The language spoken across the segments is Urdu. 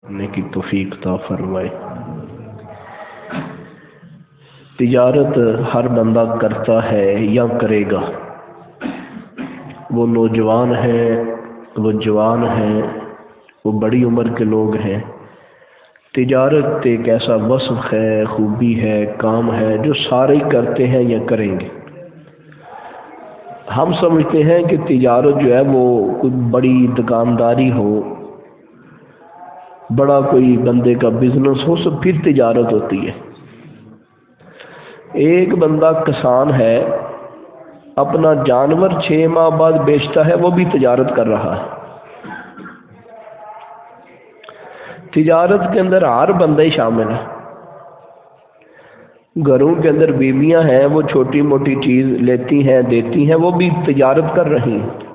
کرنے کی توفیق عطا فرمائے۔ تجارت ہر بندہ کرتا ہے یا کرے گا، وہ نوجوان ہیں، وہ جوان ہیں، وہ بڑی عمر کے لوگ ہیں۔ تجارت ایک ایسا وصف ہے، خوبی ہے، کام ہے جو سارے ہی کرتے ہیں یا کریں گے۔ ہم سمجھتے ہیں کہ تجارت جو ہے وہ کوئی بڑی دکانداری ہو، بڑا کوئی بندے کا بزنس ہو، سب پھر تجارت ہوتی ہے۔ ایک بندہ کسان ہے، اپنا جانور 6 ماہ بعد بیچتا ہے، وہ بھی تجارت کر رہا ہے۔ تجارت کے اندر ہر بندہ ہی شامل ہے۔ گھروں کے اندر بیویاں ہیں، وہ چھوٹی موٹی چیز لیتی ہیں دیتی ہیں، وہ بھی تجارت کر رہی ہیں۔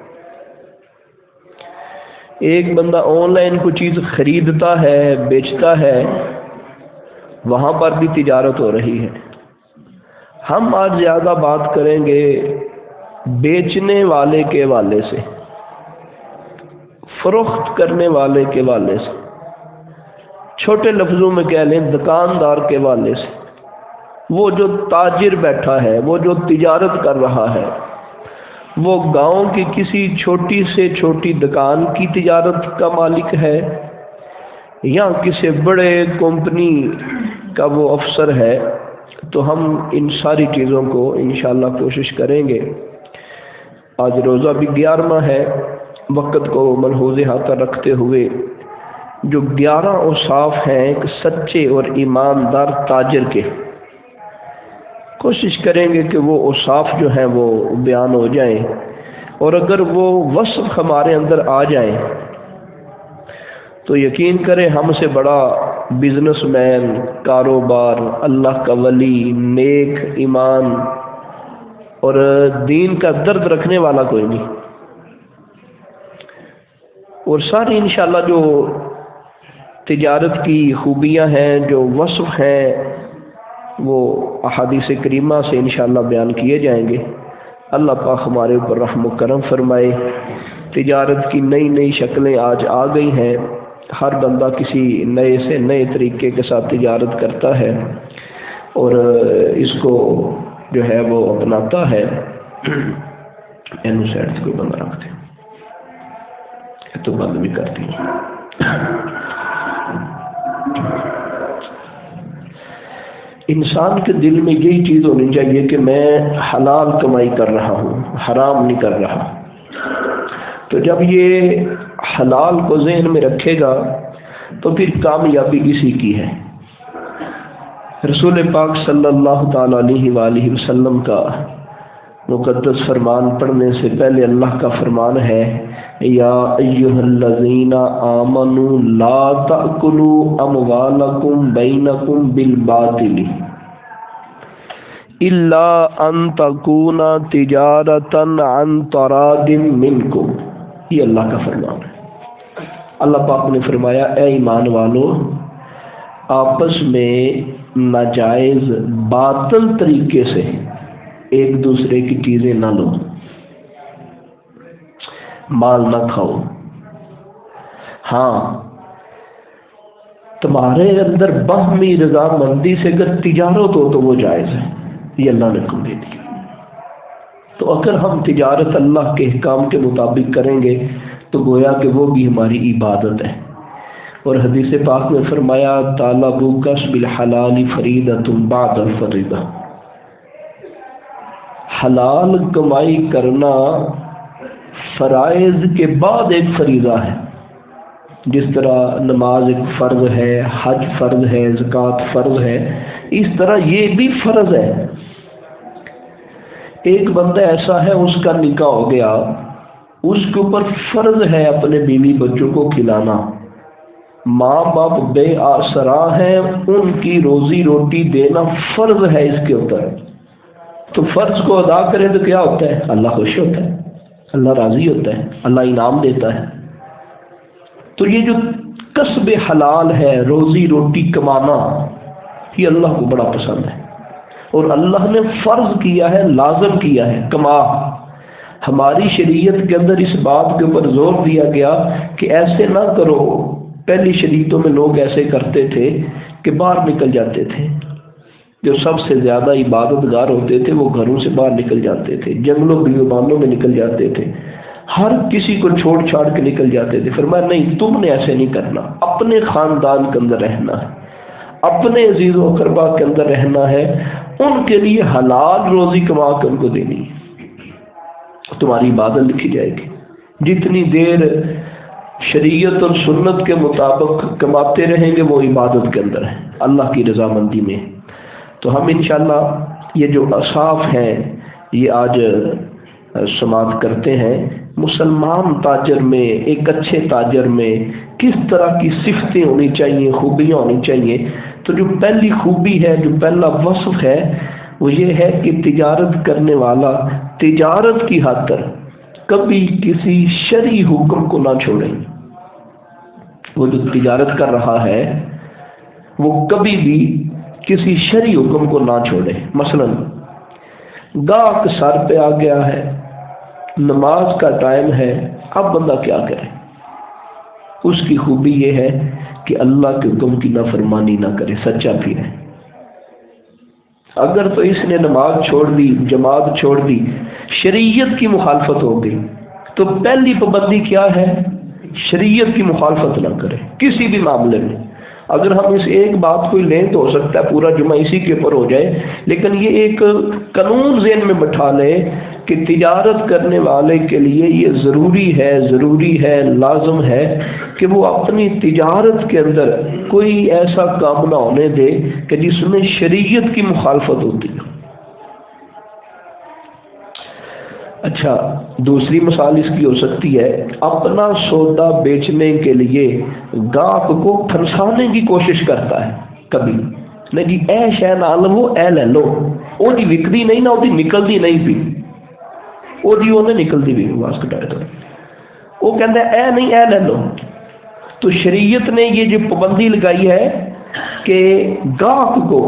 ایک بندہ آن لائن کوئی چیز خریدتا ہے، بیچتا ہے، وہاں پر بھی تجارت ہو رہی ہے۔ ہم آج زیادہ بات کریں گے بیچنے والے کے حوالے سے، فروخت کرنے والے کے حوالے سے، چھوٹے لفظوں میں کہہ لیں دکاندار کے حوالے سے۔ وہ جو تاجر بیٹھا ہے، وہ جو تجارت کر رہا ہے، وہ گاؤں کی کسی چھوٹی سے چھوٹی دکان کی تجارت کا مالک ہے یا کسی بڑے کمپنی کا وہ افسر ہے، تو ہم ان ساری چیزوں کو انشاءاللہ کوشش کریں گے۔ آج روزہ بھی 11واں ہے، وقت کو ملحوظ احاطہ رکھتے ہوئے جو 11 اوصاف ہیں ایک سچے اور ایماندار تاجر کے، کوشش کریں گے کہ وہ اوصاف جو ہیں وہ بیان ہو جائیں، اور اگر وہ وصف ہمارے اندر آ جائیں تو یقین کریں ہم سے بڑا بزنس مین، کاروبار، اللہ کا ولی، نیک ایمان اور دین کا درد رکھنے والا کوئی نہیں۔ اور ساری انشاءاللہ جو تجارت کی خوبیاں ہیں، جو وصف ہیں، وہ احادیث کریمہ سے انشاءاللہ بیان کیے جائیں گے۔ اللہ پاک ہمارے اوپر رحم و کرم فرمائے۔ تجارت کی نئی نئی شکلیں آج آ گئی ہیں، ہر بندہ کسی نئے سے نئے طریقے کے ساتھ تجارت کرتا ہے اور اس کو جو ہے وہ اپناتا ہے۔ سائڈ سے کوئی بندہ رکھتے تو بند بھی کرتی ہے۔ انسان کے دل میں یہی چیز ہونی چاہیے کہ میں حلال کمائی کر رہا ہوں، حرام نہیں کر رہا۔ تو جب یہ حلال کو ذہن میں رکھے گا تو پھر کامیابی اسی کی ہے۔ رسول پاک صلی اللہ تعالی علیہ وآلہ وسلم کا مقدس فرمان پڑھنے سے پہلے اللہ کا فرمان ہے، یا ایھا الذین آمنوا لا تأکلوا اموالکم بینکم بالباطل الا ان تکون تجارتا عن تراض منکم۔ یہ اللہ کا فرمان ہے۔ اللہ پاک نے فرمایا، اے ایمان والو، آپس میں ناجائز باطل طریقے سے ایک دوسرے کی چیزیں نہ لو، مال نہ کھاؤ۔ ہاں، تمہارے اندر باہمی رضامندی سے اگر تجارت ہو تو وہ جائز ہے، یہ اللہ نے حکم دے دیا۔ تو اگر ہم تجارت اللہ کے احکام کے مطابق کریں گے تو گویا کہ وہ بھی ہماری عبادت ہے۔ اور حدیث پاک میں فرمایا، طالب کسب الحلال فریضۃ بعد الفریضہ، حلال کمائی کرنا فرائض کے بعد ایک فریضہ ہے۔ جس طرح نماز ایک فرض ہے، حج فرض ہے، زکوٰۃ فرض ہے، اس طرح یہ بھی فرض ہے۔ ایک بندہ ایسا ہے، اس کا نکاح ہو گیا، اس کے اوپر فرض ہے اپنے بیوی بچوں کو کھلانا، ماں باپ بے آسرا ہیں، ان کی روزی روٹی دینا فرض ہے اس کے اوپر۔ تو فرض کو ادا کریں تو کیا ہوتا ہے؟ اللہ خوش ہوتا ہے، اللہ راضی ہوتا ہے، اللہ انعام دیتا ہے۔ تو یہ جو کسب حلال ہے، روزی روٹی کمانا، یہ اللہ کو بڑا پسند ہے، اور اللہ نے فرض کیا ہے، لازم کیا ہے، کما۔ ہماری شریعت کے اندر اس بات کے اوپر زور دیا گیا کہ ایسے نہ کرو پہلی شریعتوں میں لوگ ایسے کرتے تھے کہ باہر نکل جاتے تھے، جو سب سے زیادہ عبادت گار ہوتے تھے وہ گھروں سے باہر نکل جاتے تھے، جنگلوں بیابانوں میں نکل جاتے تھے، ہر کسی کو چھوڑ چھاڑ کے نکل جاتے تھے۔ فرمایا نہیں، تم نے ایسے نہیں کرنا، اپنے خاندان کے اندر رہنا ہے، اپنے عزیز و اقربا کے اندر رہنا ہے، ان کے لیے حلال روزی کما کے ان کو دینی ہے، تمہاری عبادت لکھی جائے گی۔ جتنی دیر شریعت اور سنت کے مطابق کماتے رہیں گے وہ عبادت کے اندر ہے، اللہ کی رضامندی میں۔ تو ہم انشاءاللہ یہ جو اصحاف ہیں یہ آج سماعت کرتے ہیں، مسلمان تاجر میں، ایک اچھے تاجر میں کس طرح کی صفتیں ہونی چاہیے، خوبیاں ہونی چاہیے۔ تو جو پہلی خوبی ہے، جو پہلا وصف ہے وہ یہ ہے کہ تجارت کرنے والا تجارت کی خاطر کبھی کسی شرعی حکم کو نہ چھوڑے۔ وہ جو تجارت کر رہا ہے وہ کبھی بھی کسی شرعی حکم کو نہ چھوڑے۔ مثلا گاہک سر پہ آ گیا ہے، نماز کا ٹائم ہے، اب بندہ کیا کرے؟ اس کی خوبی یہ ہے کہ اللہ کے حکم کی نافرمانی نہ کرے، سچا پھرے۔ اگر تو اس نے نماز چھوڑ دی، جماعت چھوڑ دی، شریعت کی مخالفت ہو گئی، تو پہلی پابندی کیا ہے؟ شریعت کی مخالفت نہ کرے کسی بھی معاملے میں۔ اگر ہم اس ایک بات کو لیں تو ہو سکتا ہے پورا جمعہ اسی کے اوپر ہو جائے، لیکن یہ ایک قانون ذہن میں بٹھا لے کہ تجارت کرنے والے کے لیے یہ ضروری ہے، لازم ہے کہ وہ اپنی تجارت کے اندر کوئی ایسا کام نہ ہونے دے کہ جس میں شریعت کی مخالفت ہوتی ہے۔ اچھا، دوسری مثال اس کی ہو سکتی ہے، اپنا سودا بیچنے کے لیے گاہک کو پھنسانے کی کوشش کرتا ہے کبھی، نہیں جی اے شے نال وہ اے لے لو، وہ جی وکدی نہیں نہ، وہ نکلتی نہیں پی، وہ جی وہ نکلتی بھی واس کٹائے تو وہ کہتا ہے اے نہیں اے لے لو۔ تو شریعت نے یہ جو پابندی لگائی ہے کہ گاہک کو،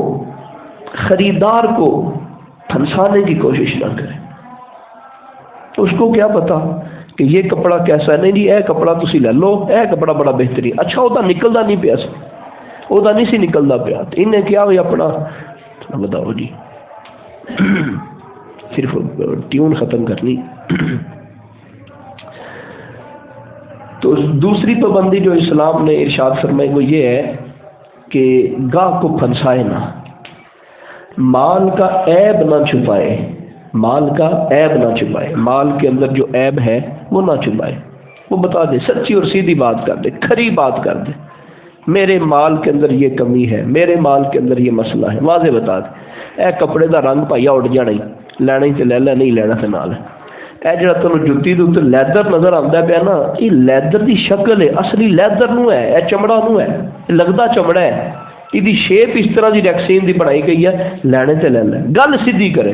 خریدار کو پھنسانے کی کوشش نہ کرے۔ تو اس کو کیا پتا کہ یہ کپڑا کیسا ہے، نہیں جی اے کپڑا تسی لے لو، اے کپڑا بڑا بہترین، اچھا وہ نکلتا نہیں پیا سی، وہ نہیں سی نکلتا پیا، انہیں کیا ہوئی اپنا بتاؤ جی صرف ٹیون ختم کرنی۔ تو دوسری پابندی جو اسلام نے ارشاد فرمائی وہ یہ ہے کہ گاہ کو پھنسائے نہ، مال کا عیب نہ چھپائے، مال کا عیب نہ چھپائے، مال کے اندر جو عیب ہے وہ نہ چھپائے، وہ بتا دے، سچی اور سیدھی بات کر دے، کھری بات کر دے، میرے مال کے اندر یہ کمی ہے، میرے مال کے اندر یہ مسئلہ ہے، واضح بتا دے۔ اے کپڑے دا رنگ پائیا اڑ جانا ہی، لینا ہی تے لے لے، نہیں لینا تے نال۔ اے جڑا تینوں جُتی دے اوتے لیدر نظر آندا پیا نا، یہ لیدر دی شکل ہے، اصلی لیدر نو ہے، اے چمڑا نو ہے، لگدا چمڑا ہے، یہ شیپ اس طرح دی ریکسین دی بنائی گئی ہے، لینے تے لے لے۔ گل سیدھی کرے،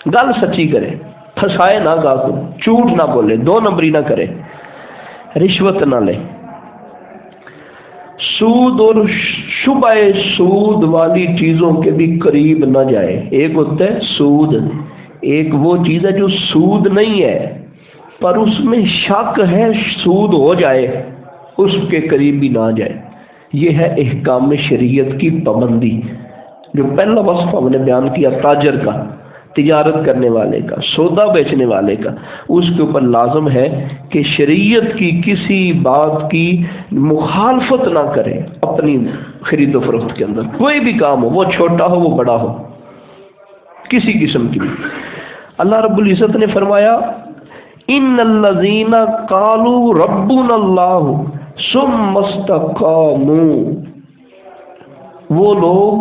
گل سچی کرے، پھنسائے نہ گاہ کو، جھوٹ نہ بولے، دو نمبری نہ کرے، رشوت نہ لے، سود اور شبہ سود والی چیزوں کے بھی قریب نہ جائے۔ ایک ہوتا ہے سود، ایک وہ چیز ہے جو سود نہیں ہے پر اس میں شک ہے سود ہو جائے، اس کے قریب بھی نہ جائے۔ یہ ہے احکام شریعت کی پابندی۔ جو پہلا وصف ہم نے بیان کیا تاجر کا، تجارت کرنے والے کا، سودا بیچنے والے کا، اس کے اوپر لازم ہے کہ شریعت کی کسی بات کی مخالفت نہ کرے اپنی خرید و فروخت کے اندر، کوئی بھی کام ہو، وہ چھوٹا ہو وہ بڑا ہو، کسی قسم کی بھی۔ اللہ رب العزت نے فرمایا ان الذین قالوا ربنا اللہ ثم استقاموا، وہ لوگ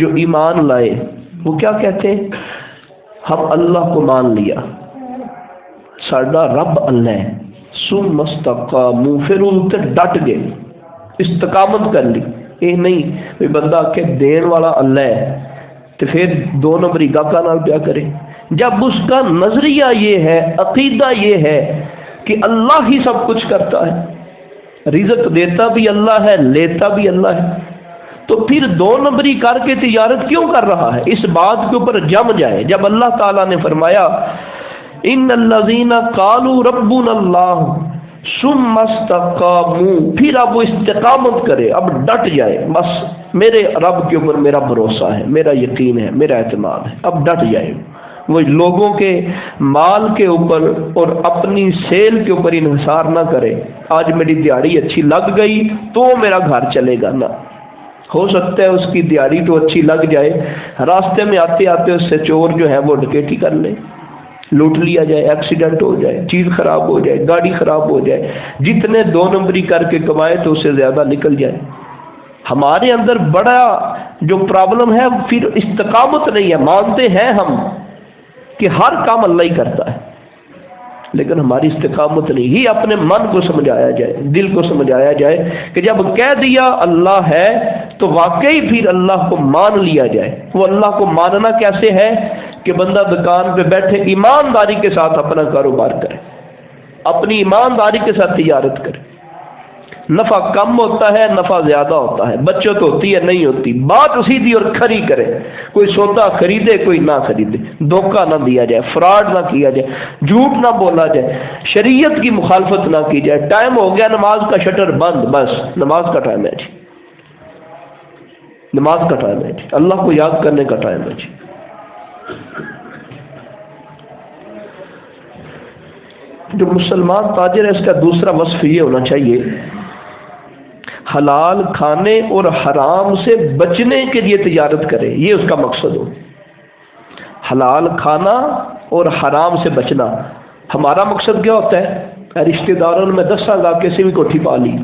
جو ایمان لائے وہ کیا کہتے ہیں؟ ہم اللہ کو مان لیا، ساڈا رب اللہ ہے، ثم استقاموا، پھر ان تے ڈٹ گئے، استقامت کر لی۔ یہ نہیں کہ بندہ کہ دین والا اللہ ہے تو پھر دو نمبری گاہکاں نال پیا کرے۔ جب اس کا نظریہ یہ ہے، عقیدہ یہ ہے کہ اللہ ہی سب کچھ کرتا ہے، رزق دیتا بھی اللہ ہے، لیتا بھی اللہ ہے، تو پھر دو نمبری کر کے تجارت کیوں کر رہا ہے؟ اس بات کے اوپر جم جائے۔ جب اللہ تعالیٰ نے فرمایا ان الذین قالوا ربنا اللہ ثم استقاموا، پھر اب وہ استقامت کرے، اب ڈٹ جائے، بس میرے رب کے اوپر میرا بھروسہ ہے، میرا یقین ہے، میرا اعتماد ہے، اب ڈٹ جائے، وہ لوگوں کے مال کے اوپر اور اپنی سیل کے اوپر انحصار نہ کرے، آج میری دیہڑی اچھی لگ گئی تو میرا گھر چلے گا، نہ ہو سکتا ہے اس کی دیہڑی تو اچھی لگ جائے، راستے میں آتے آتے اس سے چور جو ہے وہ ڈکیٹی کر لے، لوٹ لیا جائے، ایکسیڈنٹ ہو جائے، چیز خراب ہو جائے، گاڑی خراب ہو جائے، جتنے دو نمبری کر کے کمائے تو اس سے زیادہ نکل جائے۔ ہمارے اندر بڑا جو پرابلم ہے پھر استقامت نہیں ہے، مانتے ہیں ہم کہ ہر کام اللہ ہی کرتا ہے، لیکن ہماری استقامت نہیں ہی، اپنے من کو سمجھایا جائے، دل کو سمجھایا جائے کہ جب کہہ دیا اللہ ہے تو واقعی پھر اللہ کو مان لیا جائے۔ وہ اللہ کو ماننا کیسے ہے کہ بندہ دکان پہ بیٹھے ایمانداری کے ساتھ اپنا کاروبار کرے، اپنی ایمانداری کے ساتھ تجارت کرے، نفع کم ہوتا ہے نفع زیادہ ہوتا ہے، بچت ہوتی ہے نہیں ہوتی، بات سیدھی اور کھری کرے، کوئی سودا خریدے کوئی نہ خریدے، دھوکہ نہ دیا جائے، فراڈ نہ کیا جائے، جھوٹ نہ بولا جائے، شریعت کی مخالفت نہ کی جائے۔ ٹائم ہو گیا نماز کا شٹر بند، بس نماز کا ٹائم ہے جی، نماز کا ٹائم ہے جی، اللہ کو یاد کرنے کا ٹائم ہے جی۔ جو مسلمان تاجر ہے اس کا دوسرا وصف یہ ہونا چاہیے، حلال کھانے اور حرام سے بچنے کے لیے تجارت کرے، یہ اس کا مقصد ہو، حلال کھانا اور حرام سے بچنا۔ ہمارا مقصد کیا ہوتا ہے؟ رشتہ داروں میں دساں گا کسی بھی کوٹھی پا لی،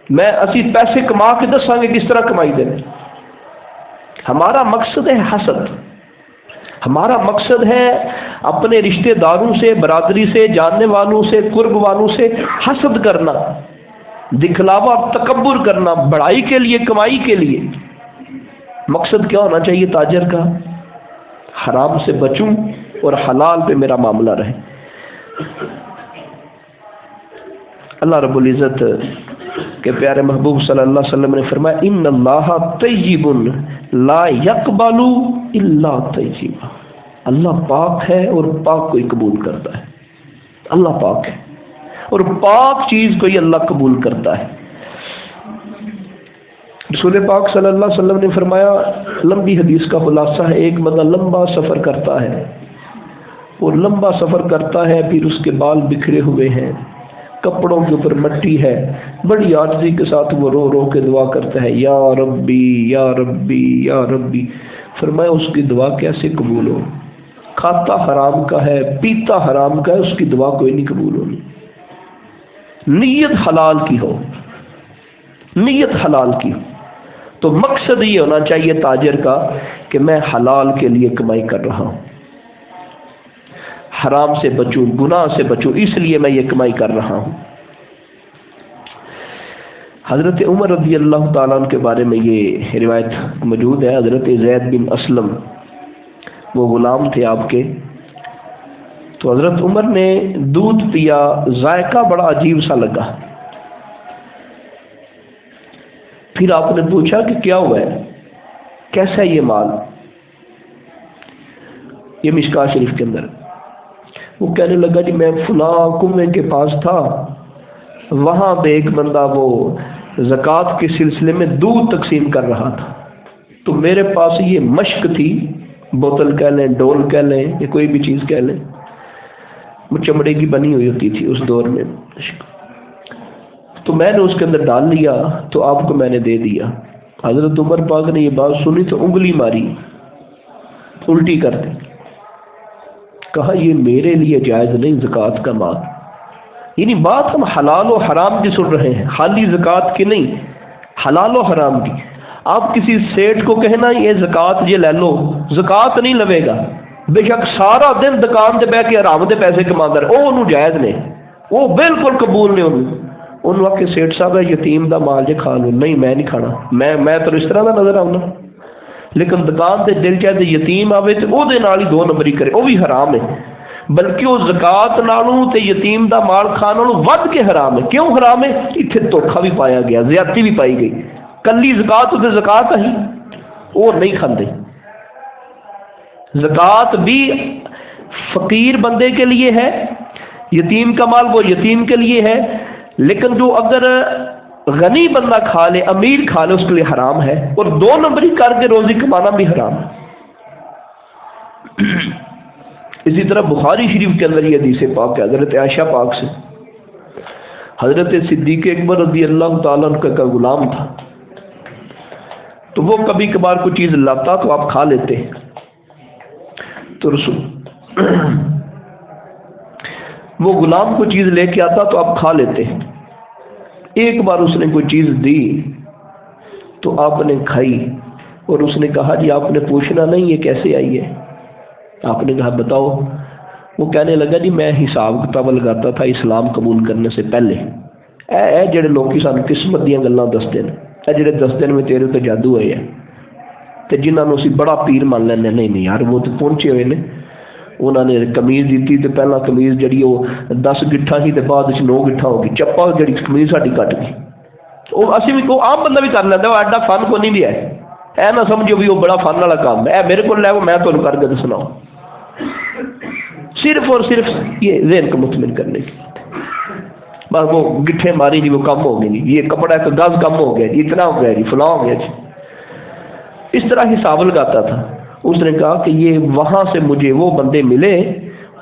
میں اسی پیسے کما کے دساں گے کس طرح کمائی دیں، ہمارا مقصد ہے حسد، ہمارا مقصد ہے اپنے رشتہ داروں سے، برادری سے، جاننے والوں سے، قرب والوں سے حسد کرنا، دکھلاوا تکبر کرنا، بڑائی کے لیے، کمائی کے لیے۔ مقصد کیا ہونا چاہیے تاجر کا؟ حرام سے بچوں اور حلال پہ میرا معاملہ رہے۔ اللہ رب العزت کے پیارے محبوب صلی اللہ علیہ وسلم نے فرمایا ان اللہ طیب لا یقبل الا طیبا، اللہ پاک ہے اور پاک کو ہی قبول کرتا ہے، اللہ پاک ہے اور پاک چیز کو ہی اللہ قبول کرتا ہے۔ رسول پاک صلی اللہ علیہ وسلم نے فرمایا، لمبی حدیث کا خلاصہ ہے، ایک بندہ لمبا سفر کرتا ہے اور لمبا سفر کرتا ہے، پھر اس کے بال بکھرے ہوئے ہیں، کپڑوں کے اوپر مٹی ہے، بڑی عاجزی کے ساتھ وہ رو رو کے دعا کرتا ہے، یا ربی یا ربی یا ربی۔ فرمایا اس کی دعا کیسے قبول ہو؟ کھاتا حرام کا ہے، پیتا حرام کا ہے، اس کی دعا کوئی نہیں قبول ہونی۔ نیت حلال کی ہو، نیت حلال کی ہو، تو مقصد یہ ہونا چاہیے تاجر کا کہ میں حلال کے لیے کمائی کر رہا ہوں، حرام سے بچوں، گناہ سے بچوں، اس لیے میں یہ کمائی کر رہا ہوں۔ حضرت عمر رضی اللہ تعالیٰ عنہ کے بارے میں یہ روایت موجود ہے، حضرت زید بن اسلم وہ غلام تھے آپ کے، تو حضرت عمر نے دودھ پیا، ذائقہ بڑا عجیب سا لگا، پھر آپ نے پوچھا کہ کیا ہوا ہے، کیسا ہے یہ مال؟ یہ مشکاہ شریف کے اندر، وہ کہنے لگا جی میں فلاں کنویں کے پاس تھا، وہاں پہ ایک بندہ وہ زکوٰۃ کے سلسلے میں دودھ تقسیم کر رہا تھا، تو میرے پاس یہ مشک تھی، بوتل کہہ لیں، ڈول کہہ لیں، یا کوئی بھی چیز کہہ لیں، وہ چمڑے کی بنی ہوئی ہوتی تھی اس دور میں، تو میں نے اس کے اندر ڈال لیا، تو آپ کو میں نے دے دیا۔ حضرت عمر پاک نے یہ بات سنی تو انگلی ماری، الٹی کر دی، کہا یہ میرے لیے جائز نہیں زکوٰۃ کا مال۔ یعنی بات ہم حلال و حرام کی سن رہے ہیں، خالی زکوٰۃ کی نہیں، حلال و حرام کی۔ آپ کسی سیٹ کو کہنا یہ زکوٰۃ یہ لے لو، زکوٰۃ نہیں لوے گا، بے شک سارا دن دکان سے بہ کے حرام دے پیسے کما در، وہ انہوں جائز نے، وہ بالکل قبول نے انہوں آ کے سیٹ صاحب ہے یتیم دا مال جے کھا لو، نہیں میں نہیں کھانا، میں تو اس طرح کا نظر آؤں، لیکن دکان سے دل چاہتے یتیم آوے تو وہ دے نال ہی دو نمبری کرے، وہ بھی حرام ہے، بلکہ وہ زکوٰۃ نالوں تے یتیم دا مال کھان نالوں ود کے حرام ہے۔ کیوں حرام ہے؟ اتنے دھوکھا بھی پایا گیا، زیادتی بھی پائی گئی، کلی زکوٰۃ تے زکوٰۃ ہی وہ نہیں کھاندے۔ زکوٰۃ بھی فقیر بندے کے لیے ہے، یتیم کا مال وہ یتیم کے لیے ہے، لیکن جو اگر غنی بندہ کھا لے، امیر کھا لے، اس کے لیے حرام ہے، اور 2 نمبری کر کے روزی کمانا بھی حرام ہے۔ اسی طرح بخاری شریف کے اندر یہ حدیث پاک ہے حضرت عائشہ پاک سے، حضرت صدیق اکبر رضی اللہ تعالیٰ عنہ کا غلام تھا، تو وہ کبھی کبھار کوئی چیز لاتا تو آپ کھا لیتے، تو وہ غلام کو چیز لے کے آتا تو آپ کھا لیتے۔ ایک بار اس نے کوئی چیز دی تو آپ نے کھائی، اور اس نے کہا جی آپ نے پوچھنا نہیں یہ کیسے آئی ہے؟ آپ نے کہا بتاؤ۔ وہ کہنے لگا جی میں حساب کتاب لگاتا تھا اسلام قبول کرنے سے پہلے، اے جڑے لوگ سانو قسمت دیاں گلاں دستے ہیں، اے جڑے دستے ہیں تیرے تو جادو ہوئے ہیں، تے جنہاں نوں اسی بڑا پیر مان لینے، نہیں یار وہ تو پہنچے ہوئے نے، انہوں نے قمیض دیتی تو پہلا قمیض جڑی وہ 10 گٹھا سی تے بعد 9 گٹھا ہو گئی، چپا جڑی قمیض ساڈی کٹ گئی۔ وہ اسی بھی کوئی عام بندہ بھی کر لینا، وہ ایڈا فن کو نہیں لیا ہے نہ سمجھو بھی وہ بڑا فن والا کام ہے، میرے کو لے میں تمہیں کر کے دسنا، صرف اور صرف یہ ذہن کو مطمئن کرنے کی بس۔ وہ گٹھے ماری جی وہ کم ہو گئی جی، یہ کپڑا کا گز کم ہو گیا جی، اتنا ہو گیا جی، فلاں ہو گیا جی، اس طرح حساب لگاتا تھا۔ اس نے کہا کہ یہ وہاں سے مجھے وہ بندے ملے،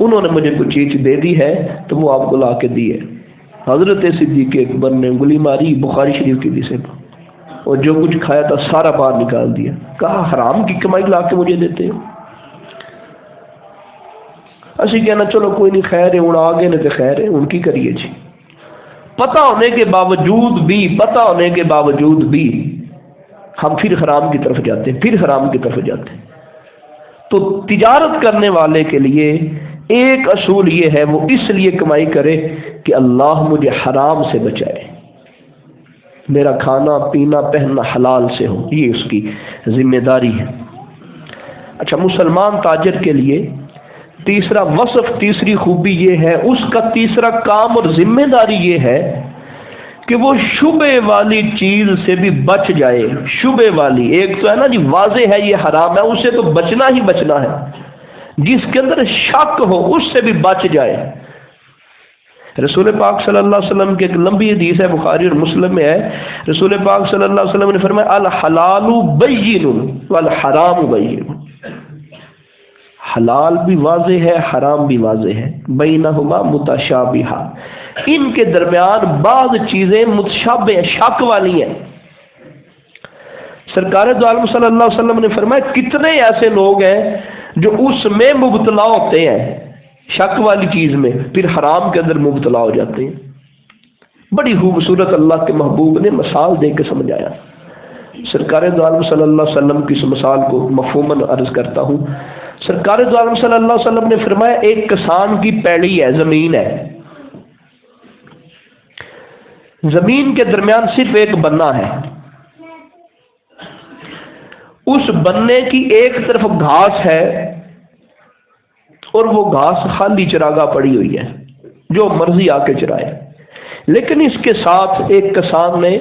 انہوں نے مجھے کچھ چیز دے دی ہے تو وہ آپ کو لا کے دی ہے۔ حضرت صدیق اکبر نے انگلی ماری، بخاری شریف کی حدیث ہے، اور جو کچھ کھایا تھا سارا باہر نکال دیا، کہا حرام کی کمائی لا کے مجھے دیتے ہو؟ اسی کہنا چلو کوئی نہیں، خیر ہے، ہوں آگے نے تو خیر ہے، ان کی کریے جی۔ پتہ ہونے کے باوجود بھی ہم پھر حرام کی طرف جاتے ہیں، تو تجارت کرنے والے کے لیے ایک اصول یہ ہے وہ اس لیے کمائی کرے کہ اللہ مجھے حرام سے بچائے، میرا کھانا پینا پہننا حلال سے ہو، یہ اس کی ذمہ داری ہے۔ اچھا، مسلمان تاجر کے لیے تیسرا وصف، تیسری خوبی یہ ہے، اس کا تیسرا کام اور ذمہ داری یہ ہے کہ وہ شبہ والی چیز سے بھی بچ جائے۔ شبہ والی ایک تو ہے نا جی واضح ہے یہ حرام ہے، اس سے تو بچنا ہی بچنا ہے، جس کے اندر شک ہو اس سے بھی بچ جائے۔ رسول پاک صلی اللہ علیہ وسلم کی ایک لمبی حدیث ہے، بخاری اور مسلم میں ہے، رسول پاک صلی اللہ علیہ وسلم نے فرمایا الحلال بین والحرام بین، حلال بھی واضح ہے، حرام بھی واضح ہے، بینہما متشابہہ، ان کے درمیان بعض چیزیں متشابہ شک والی ہیں۔ سرکار دو عالم صلی اللہ علیہ وسلم نے فرمایا کتنے ایسے لوگ ہیں جو اس میں مبتلا ہوتے ہیں، شک والی چیز میں، پھر حرام کے اندر مبتلا ہو جاتے ہیں۔ بڑی خوبصورت اللہ کے محبوب نے مثال دے کے سمجھایا۔ سرکار دو عالم صلی اللہ علیہ وسلم کی اس مثال کو مفہوماً عرض کرتا ہوں۔ سرکار دو عالم صلی اللہ علیہ وسلم نے فرمایا ایک کسان کی پیڑی ہے، زمین ہے، زمین کے درمیان صرف ایک بننا ہے، اس بننے کی ایک طرف گھاس ہے اور وہ گھاس خالی چراگاہ پڑی ہوئی ہے، جو مرضی آ کے چرائے، لیکن اس کے ساتھ ایک کسان نے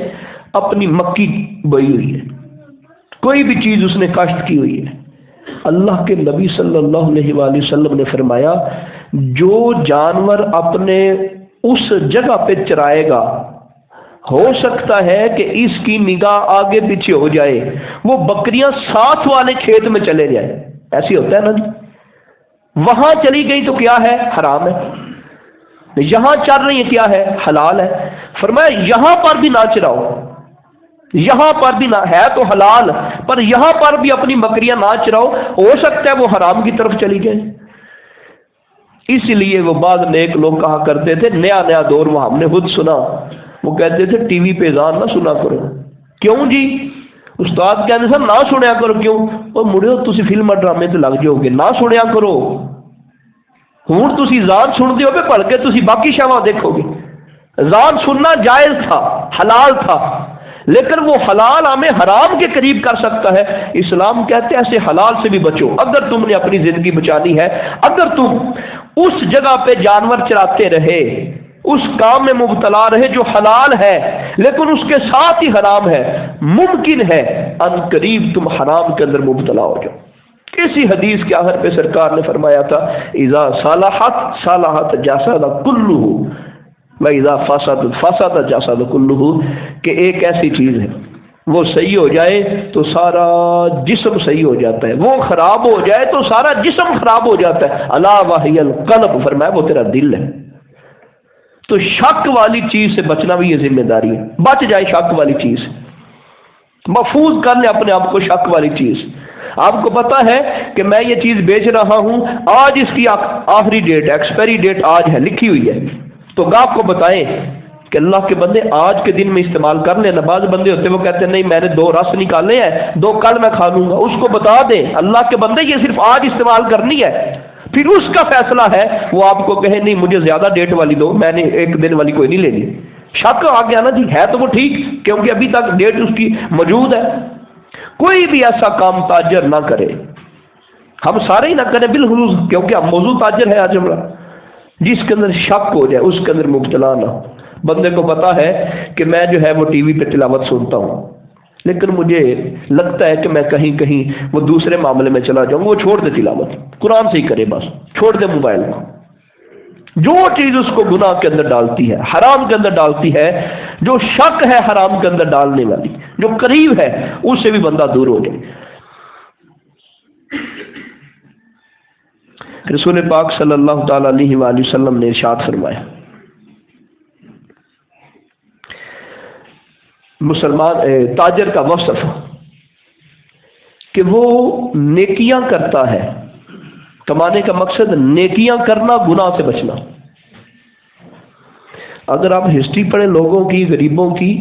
اپنی مکی بوئی ہوئی ہے، کوئی بھی چیز اس نے کاشت کی ہوئی ہے۔ اللہ کے نبی صلی اللہ علیہ وآلہ وسلم نے فرمایا جو جانور اپنے اس جگہ پہ چرائے گا ہو سکتا ہے کہ اس کی نگاہ آگے پیچھے ہو جائے، وہ بکریاں ساتھ والے کھیت میں چلے جائیں، ایسے ہوتا ہے نا جی، وہاں چلی گئی تو کیا ہے؟ حرام ہے، یہاں چر رہی ہے کیا ہے؟ حلال ہے۔ فرمایا یہاں پر بھی نہ چراؤ، یہاں پر بھی نہ، ہے تو حلال پر یہاں پر بھی اپنی بکریاں نہ چراؤ، ہو سکتا ہے وہ حرام کی طرف چلی جائے۔ اس لیے وہ بعض نیک لوگ کہا کرتے تھے، نیا دور وہ ہم نے خود سنا، وہ کہتے تھے ٹی وی پہ اذان نہ سنا کرو۔ کیوں جی؟ استاد کہتے سر نہ سنیا کرو، کیوں؟ وہ مڑو تسی فلم ڈرامے تے لگ جاؤ گے، نہ سنیا کرو، ہوں تسی اذان سنتے ہو پہ پڑھ کے تسی باقی شاواں دیکھو گے۔ اذان سننا جائز تھا، حلال تھا، لیکن وہ حلال ہمیں حرام کے قریب کر سکتا ہے۔ اسلام کہتے ہیں ایسے حلال سے بھی بچو۔ اگر تم نے اپنی زندگی بچانی ہے، اگر تم اس جگہ پہ جانور چراتے رہے، اس کام میں مبتلا رہے جو حلال ہے لیکن اس کے ساتھ ہی حرام ہے، ممکن ہے ان قریب تم حرام کے اندر مبتلا ہو جاؤ۔ اسی حدیث کے آخر پہ سرکار نے فرمایا تھا اذا صلحت صلحت جسد کلہ و اذا فسدت فسد جسد کلہ، کہ ایک ایسی چیز ہے وہ صحیح ہو جائے تو سارا جسم صحیح ہو جاتا ہے، وہ خراب ہو جائے تو سارا جسم خراب ہو جاتا ہے۔ الا وہی القلب، فرمایا وہ تیرا دل ہے۔ تو شک والی چیز سے بچنا بھی یہ ذمہ داری ہے، بچ جائے شک والی چیز، محفوظ کر لے اپنے آپ کو شک والی چیز۔ آپ کو پتا ہے کہ میں یہ چیز بیچ رہا ہوں، آج اس کی آخری ڈیٹ، ایکسپائری ڈیٹ آج ہے، لکھی ہوئی ہے، تو گاہک کو بتائیں کہ اللہ کے بندے آج کے دن میں استعمال کر لینا۔ بعض بندے ہوتے وہ کہتے ہیں نہیں میں نے 2 رس نکالے ہیں، 2 کل میں کھا لوں گا، اس کو بتا دیں اللہ کے بندے یہ صرف آج استعمال کرنی ہے، پھر اس کا فیصلہ ہے وہ آپ کو کہے نہیں مجھے زیادہ ڈیٹ والی دو، میں نے 1 دن والی کوئی نہیں لینی۔ شک آ گیا نا جی، ہے تو وہ ٹھیک کیونکہ ابھی تک ڈیٹ اس کی موجود ہے۔ کوئی بھی ایسا کام تاجر نہ کرے، ہم سارے ہی نہ کریں بالخصوص کیونکہ ہم موضوع تاجر ہے آج ہمارا، جس کے اندر شک ہو جائے اس کے اندر مبتلا نہ ہو۔ بندے کو پتا ہے کہ میں جو ہے وہ ٹی وی پہ تلاوت سنتا ہوں، لیکن مجھے لگتا ہے کہ میں کہیں کہیں وہ دوسرے معاملے میں چلا جاؤں، وہ چھوڑ دے تلاوت، قرآن سے ہی کرے بس، چھوڑ دے موبائل کو۔ جو چیز اس کو گناہ کے اندر ڈالتی ہے، حرام کے اندر ڈالتی ہے، جو شک ہے حرام کے اندر ڈالنے والی، جو قریب ہے اس سے بھی بندہ دور ہو جائے۔ رسول پاک صلی اللہ تعالی علیہ وآلہ وسلم نے ارشاد فرمایا، مسلمان تاجر کا وصف کہ وہ نیکیاں کرتا ہے، کمانے کا مقصد نیکیاں کرنا، گناہ سے بچنا۔ اگر آپ ہسٹری پڑھیں لوگوں کی، غریبوں کی،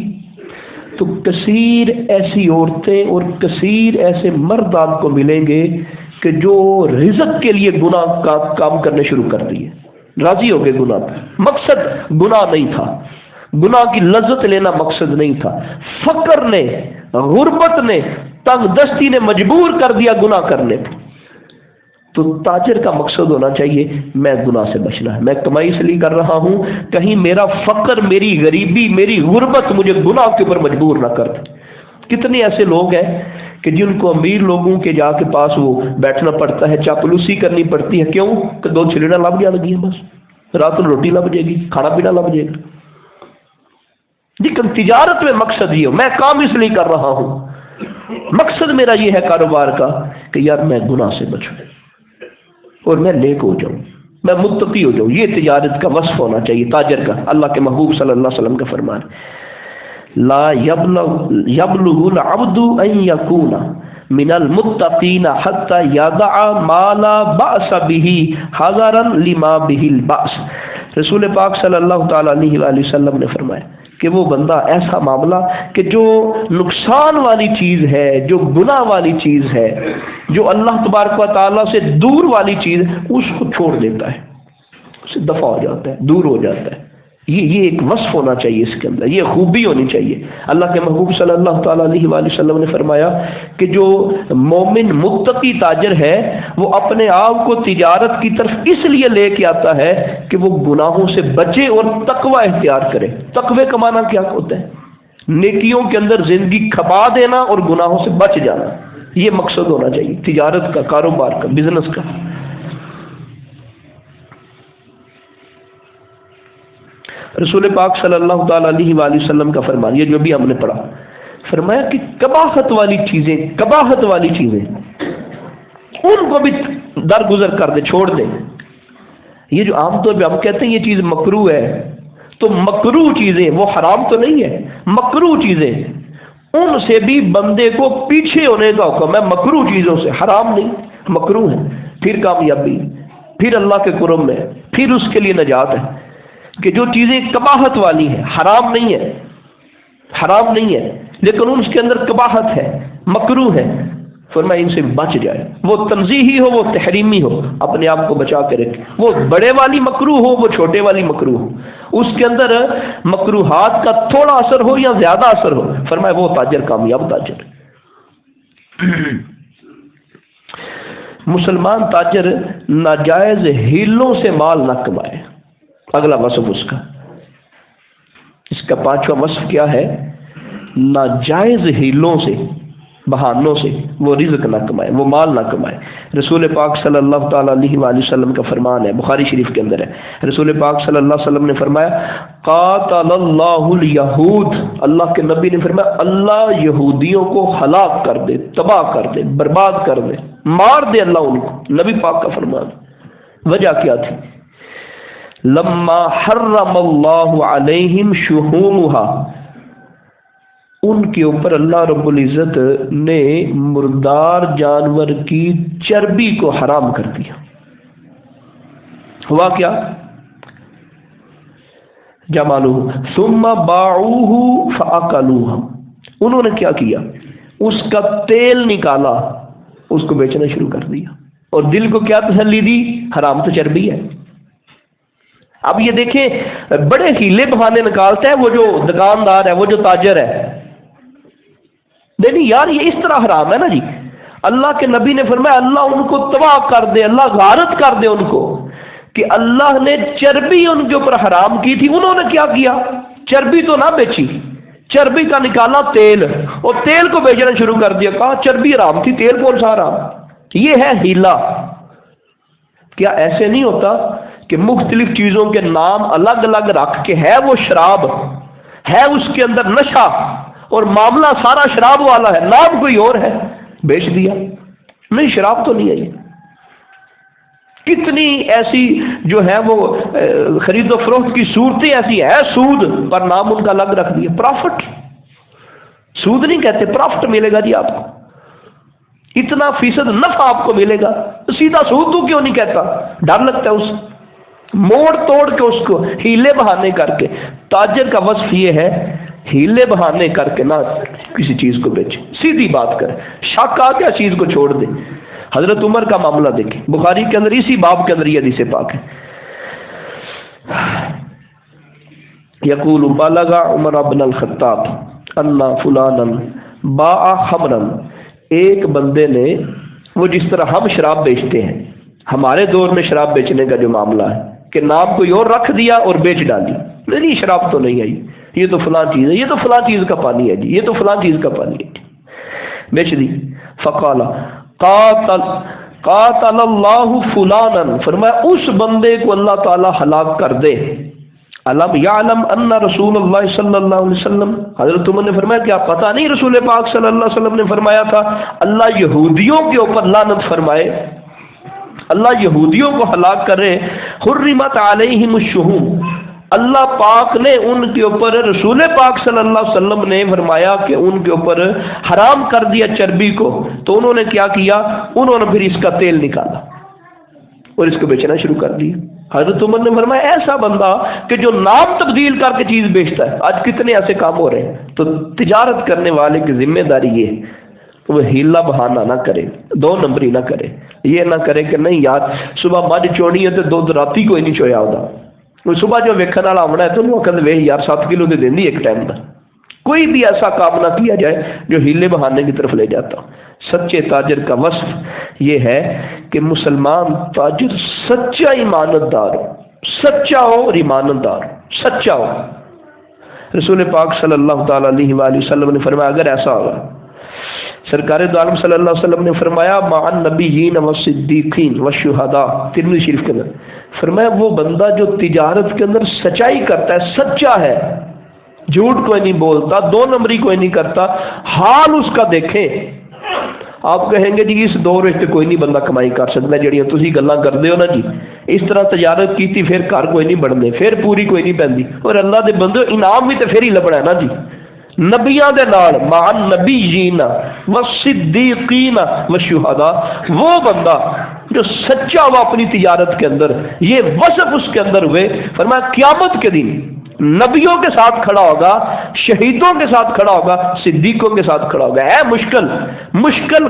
تو کثیر ایسی عورتیں اور کثیر ایسے مرد آپ کو ملیں گے کہ جو رزق کے لیے گناہ کا کام کرنے شروع کر دیے، راضی ہو گئے گناہ پہ، مقصد گناہ نہیں تھا، گناہ کی لذت لینا مقصد نہیں تھا، فقر نے، غربت نے، تنگ دستی نے مجبور کر دیا گناہ کرنے پہ۔ تو تاجر کا مقصد ہونا چاہیے میں گناہ سے بچنا ہے، میں کمائی اس لیے کر رہا ہوں کہیں میرا فقر، میری غریبی، میری غربت مجھے گناہ کے اوپر مجبور نہ کر دے۔ کتنے ایسے لوگ ہیں کہ جن کو امیر لوگوں کے جا کے پاس وہ بیٹھنا پڑتا ہے، چاپلوسی کرنی پڑتی ہے، کیوں کہ 2 چھلیاں لب جا لگی ہیں، بس رات میں روٹی لب جائے گی، کھانا پینا لب جائے گا۔ لیکن تجارت میں مقصد یہ ہو، میں کام اس لیے کر رہا ہوں، مقصد میرا یہ ہے کاروبار کا کہ یار میں گناہ سے بچوں اور میں نیک ہو جاؤں، میں متقی ہو جاؤں۔ یہ تجارت کا وصف ہونا چاہیے تاجر کا۔ اللہ کے محبوب صلی اللہ علیہ وسلم کا فرمان، لا یبلغ العبد ان یکون من المتقین حتی یدع ما لا بأس به حذرا لما به البأس۔ رسول پاک صلی اللہ تعالی علیہ وآلہ وسلم نے فرمایا کہ وہ بندہ ایسا معاملہ کہ جو نقصان والی چیز ہے، جو گناہ والی چیز ہے، جو اللہ تبارک و تعالیٰ سے دور والی چیز، اس کو چھوڑ دیتا ہے، اس سے دفع ہو جاتا ہے، دور ہو جاتا ہے۔ یہ ایک وصف ہونا چاہیے، اس کے اندر یہ خوبی ہونی چاہیے۔ اللہ کے محبوب صلی اللہ تعالیٰ علیہ وآلہ وسلم نے فرمایا کہ جو مومن متقی تاجر ہے وہ اپنے آپ کو تجارت کی طرف اس لیے لے کے آتا ہے کہ وہ گناہوں سے بچے اور تقوی اختیار کرے۔ تقوی کا معنی کیا ہوتا ہے؟ نیکیوں کے اندر زندگی کھپا دینا اور گناہوں سے بچ جانا، یہ مقصد ہونا چاہیے تجارت کا، کاروبار کا، بزنس کا۔ رسول پاک صلی اللہ تعالی علیہ وآلہ وسلم کا فرمان، یہ جو بھی ہم نے پڑھا، فرمایا کہ قباحت والی چیزیں ان کو بھی درگزر کر دے، چھوڑ دے۔ یہ جو عام طور پہ ہم کہتے ہیں یہ چیز مکروہ ہے، تو مکروہ چیزیں وہ حرام تو نہیں ہے، مکروہ چیزیں ان سے بھی بندے کو پیچھے ہونے کا حکم ہے، مکروہ چیزوں سے، حرام نہیں، مکروہ ہے، پھر کامیابی، پھر اللہ کے قرب میں، پھر اس کے لیے نجات ہے کہ جو چیزیں قباحت والی ہیں، حرام نہیں ہے لیکن ان کے اندر قباحت ہے، مکروہ ہے، فرمایا ان سے بچ جائے، وہ تنزیہی ہو، وہ تحریمی ہو، اپنے آپ کو بچا کے رکھے، وہ بڑے والی مکروہ ہو، وہ چھوٹے والی مکروہ ہو، اس کے اندر مکروہات کا تھوڑا اثر ہو یا زیادہ اثر ہو، فرمایا وہ تاجر کامیاب تاجر۔ مسلمان تاجر ناجائز ہیلوں سے مال نہ کمائے۔ اگلا وصف اس کا 5واں وصف کیا ہے؟ ناجائز ہیلوں سے بہانوں سے وہ رزق نہ کمائے، وہ مال نہ کمائے۔ رسول پاک صلی اللہ تعالیٰ علیہ وآلہ وسلم کا فرمان ہے، بخاری شریف کے اندر ہے، رسول پاک صلی اللہ علیہ وسلم نے فرمایا قاتل اللہ الیہود، اللہ کے نبی نے فرمایا اللہ یہودیوں کو ہلاک کر دے، تباہ کر دے، برباد کر دے، مار دے اللہ ان کو، نبی پاک کا فرمان۔ وجہ کیا تھی؟ لما حرم اللہ علیہم شحومها، ان کے اوپر اللہ رب العزت نے مردار جانور کی چربی کو حرام کر دیا۔ ہوا کیا؟ جمالوہ ثم باعوہ فاکلوہ، انہوں نے کیا کیا؟ اس کا تیل نکالا، اس کو بیچنا شروع کر دیا، اور دل کو کیا تسلی دی؟ حرام تو چربی ہے۔ اب یہ دیکھیں بڑے ہیلے بہانے نکالتا ہے وہ جو دکاندار ہے، وہ جو تاجر ہے، نہیں یار یہ اس طرح حرام ہے نا جی۔ اللہ کے نبی نے فرمایا اللہ ان کو تباہ کر دے، اللہ غارت کر دے ان کو، کہ اللہ نے چربی ان کے اوپر حرام کی تھی، انہوں نے کیا کیا؟ چربی تو نہ بیچی، چربی کا نکالا تیل، اور تیل کو بیچنا شروع کر دیا، کہا چربی حرام تھی، تیل کون سا حرام؟ یہ ہے ہیلا۔ کیا ایسے نہیں ہوتا کہ مختلف چیزوں کے نام الگ الگ رکھ کے، ہے وہ شراب، ہے اس کے اندر نشہ، اور معاملہ سارا شراب والا ہے، نام کوئی اور ہے، بیچ دیا؟ نہیں شراب تو نہیں ہے یہ۔ کتنی ایسی جو ہے وہ خرید و فروخت کی صورتیں ایسی ہے، سود پر نام ان کا الگ رکھ دیا، پرافٹ، سود نہیں کہتے، پرافٹ ملے گا جی آپ کو، اتنا فیصد نفع آپ کو ملے گا، سیدھا سود تو کیوں نہیں کہتا؟ ڈر لگتا ہے اس موڑ توڑ کے اس کو ہیلے بہانے کر کے۔ تاجر کا وصف یہ ہے ہیلے بہانے کر کے نہ کسی چیز کو بیچے، سیدھی بات کرے، شک آ گیا چیز کو چھوڑ دے۔ حضرت عمر کا معاملہ دیکھیں، بخاری کے اندر اسی باب کے اندر یہ حدیث پاک ہے، یقول بلغ عمر بن الخطاب ان فلانا باع خمرا، ایک بندے نے، وہ جس طرح ہم شراب بیچتے ہیں، ہمارے دور میں شراب بیچنے کا جو معاملہ ہے کہ نام کوئی اور رکھ دیا اور بیچ ڈالی، نہیں شراب تو نہیں آئی، یہ تو فلاں چیز ہے، یہ تو فلاں چیز کا پانی ہے جی، یہ تو فلاں چیز کا پانی ہے، بیچ دی۔ فقال قاتل اللہ فلانا، فرمایا اس بندے کو اللہ تعالی ہلاک کر دے۔ علم یعلم ان رسول اللہ صلی اللہ علیہ وسلم، حضرت عمر نے فرمایا کیا پتہ نہیں رسول پاک صلی اللہ علیہ وسلم نے فرمایا تھا اللہ یہودیوں کے اوپر لعنت فرمائے، اللہ یہودیوں کو ہلاک کرے، حرمت علیہم الشحوم، اللہ پاک نے ان کے اوپر، رسول پاک صلی اللہ علیہ وسلم نے فرمایا کہ ان کے اوپر حرام کر دیا چربی کو، تو انہوں نے کیا کیا؟ انہوں نے پھر اس کا تیل نکالا اور اس کو بیچنا شروع کر دیا۔ حضرت عمر نے فرمایا ایسا بندہ کہ جو نام تبدیل کر کے چیز بیچتا ہے، آج کتنے ایسے کام ہو رہے ہیں، تو تجارت کرنے والے کی ذمہ داری یہ ہے وہ ہیلا بہانہ نہ کرے، دو نمبری نہ کرے، یہ نہ کرے کہ نہیں یار صبح مجھ چونی ہے تو دودھ راتی کوئی نہیں چویا ہوتا، صبح جو ویکھن والا آنا ہے تو وہ کہتے ویخ یار 7 کلو دے دینی ایک ٹائم کا۔ کوئی بھی ایسا کام نہ کیا جائے جو ہیلے بہانے کی طرف لے جاتا۔ سچے تاجر کا وصف یہ ہے کہ مسلمان تاجر سچا ایماندار ہو، سچا ہو اور ایماندار ہو، سچا ہو۔ رسول پاک صلی اللہ تعالی علیہ وآلہ وسلم نے فرمایا اگر ایسا ہوگا، سرکار دو عالم صلی اللہ علیہ وسلم نے فرمایا مع النبیین والصدیقین والشہداء، ترمذی شریف کے اندر فرمایا وہ بندہ جو تجارت کے اندر سچائی کرتا ہے، سچا ہے، جھوٹ کوئی نہیں بولتا، دو نمبری کوئی نہیں کرتا، حال اس کا دیکھیں۔ آپ کہیں گے جی اس دور میں کوئی نہیں بندہ کمائی کر سکتا، جڑیاں تسی گلاں کردے ہو نا جی، اس طرح تجارت کیتی پھر گھر کوئی نہیں بڑھنے، پھر پوری کوئی نہیں پیندی، اور اللہ دے بندے انعام بھی تے پھر ہی لبنا ہے نا جی، نبیاں دے نال مع النبیین والصدیقین والشہداء، وہ بندہ جو سچا ہوا اپنی تجارت کے اندر، یہ وصف اس کے اندر ہوئے، فرمایا قیامت کے دن نبیوں کے ساتھ کھڑا ہوگا، شہیدوں کے ساتھ کھڑا ہوگا، صدیقوں کے ساتھ کھڑا ہوگا۔ ہے مشکل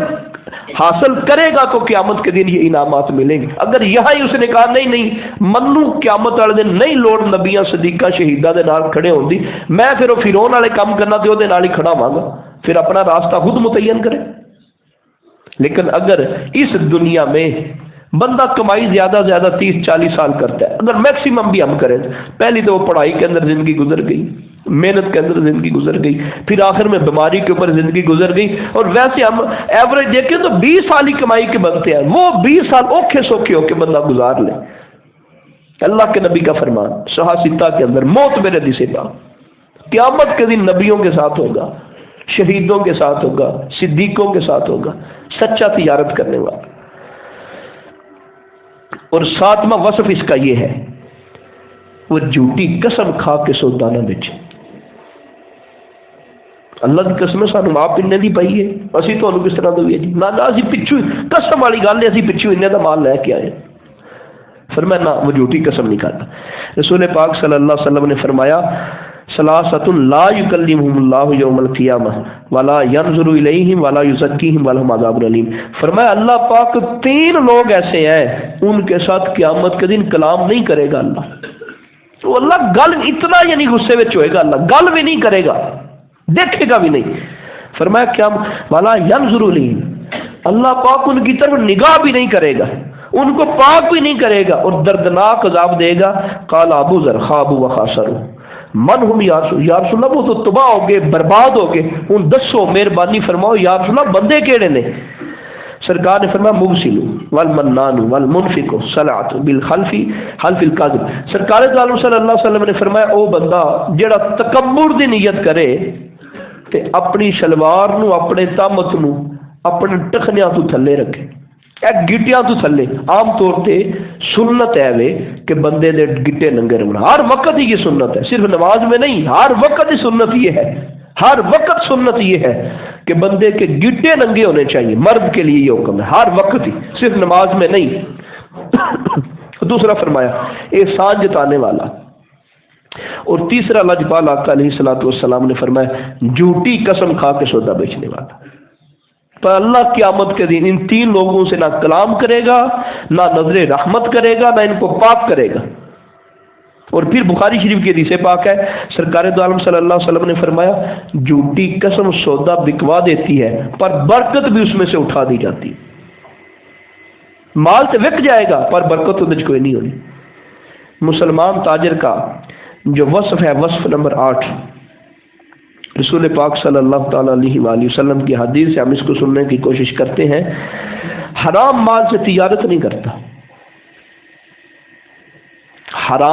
حاصل کرے گا تو قیامت کے دن یہ انعامات ملیں گے۔ اگر یہاں ہی اس نے کہا نہیں منو قیامت والے دن نہیں لوڑ نبیاں صدیقہ شہیداں دے نال کھڑے ہوندی، میں پھر وہ فرعون والے کام کرنا تے اودے نال ہی کھڑا ہواں گا، پھر اپنا راستہ خود متعین کرے۔ لیکن اگر اس دنیا میں بندہ کمائی زیادہ سے زیادہ 30-40 سال کرتا ہے، اگر میکسیمم بھی ہم کریں، پہلی تو وہ پڑھائی کے اندر زندگی گزر گئی، محنت کے اندر زندگی گزر گئی، پھر آخر میں بیماری کے اوپر زندگی گزر گئی، اور ویسے ہم ایوریج دیکھیں تو 20 سال ہی کمائی کے بنتے ہیں، وہ 20 سال اوکھے سوکھے ہو کے بندہ گزار لے۔ اللہ کے نبی کا فرمان صحیح ستہ کے اندر، موت میرے دل سے پا، قیامت کے دن نبیوں کے ساتھ ہوگا، شہیدوں کے ساتھ ہوگا، صدیقوں کے ساتھ ہوگا، سچا تجارت کرنے والا۔ اور 7واں وصف اس کا یہ ہے، وہ جھوٹی قسم کھا کے سودا نہ بیچے۔ اللہ کی قسم سانو آپ انہیں دی پائی ہے، اسی تو کس طرح دو جی نہ اسی پچھو قسم والی گل ہے، اسی پچھو انہیں دا مال لے کے آئے۔ فرمایا نہ، وہ جھوٹی قسم نہیں کھاتا۔ رسول پاک صلی اللہ علیہ وسلم نے فرمایا ثلاثۃ لا یکلمہم اللہ یوم القیامہ ولا ینظر الیہم ولا یزکیہم ولہم عذاب علیم۔ فرمایا اللہ پاک 3 لوگ ایسے ہیں ان کے ساتھ قیامت کے دن کلام نہیں کرے گا اللہ، تو اللہ گل اتنا یعنی غصے میں ہوئے گا، اللہ گل بھی نہیں کرے گا، دیکھے گا بھی نہیں۔ فرمایا کیا ولا ینظر الیہم، اللہ پاک ان کی طرف نگاہ بھی نہیں کرے گا، ان کو پاک بھی نہیں کرے گا، اور دردناک عذاب دے گا۔ قال ابو ذر خابوا وخسروا من ہم یا رسول اللہ، وہ تو تباہ ہو گئے، برباد ہو گئے، ان دسو مہربانی فرماؤ یا رسول اللہ بندے کیڑے نے؟ سرکار نے فرمایا مبسل والمنان والمنفق صلعت بالخلف حلف الكاذب۔ سرکار عالم صلی اللہ علیہ وسلم نے فرمایا او بندہ جڑا تکبر دی نیت کرے تے اپنی شلوار نو، اپنے تامت نو، اپنے ٹخنیاں تو تھلے رکھے، گٹیاں تو تھلے۔ عام طور تے سنت ہے وے کہ بندے دے گٹے ننگے رہنا، ہر وقت ہی یہ سنت ہے، صرف نماز میں نہیں، ہر وقت ہی سنت یہ ہے، ہر وقت سنت یہ ہے کہ بندے کے گٹے ننگے ہونے چاہیے، مرد کے لیے یہ حکم ہے، ہر وقت ہی، صرف نماز میں نہیں۔ دوسرا فرمایا احسان جتانے والا، اور تیسرا لجپال آقا علیہ الصلوۃ والسلام نے فرمایا جھوٹی قسم کھا کے سودا بیچنے والا۔ پر اللہ قیامت کے دن ان 3 لوگوں سے نہ کلام کرے گا، نہ نظر رحمت کرے گا، نہ ان کو پاک کرے گا۔ اور پھر بخاری شریف کی حدیث پاک ہے، سرکار دو عالم صلی اللہ علیہ وسلم نے فرمایا جھوٹی قسم سودا بکوا دیتی ہے پر برکت بھی اس میں سے اٹھا دی جاتی ہے، مال تو وک جائے گا پر برکت تو کوئی نہیں ہونی۔ مسلمان تاجر کا جو وصف ہے، وصف نمبر 8، رسول پاک صلی اللہ تعالی علیہ وآلہ وسلم کی حدیث سے ہم اس کو سننے کی کوشش کرتے ہیں، حرام مال سے تجارت نہیں کرتا، حرام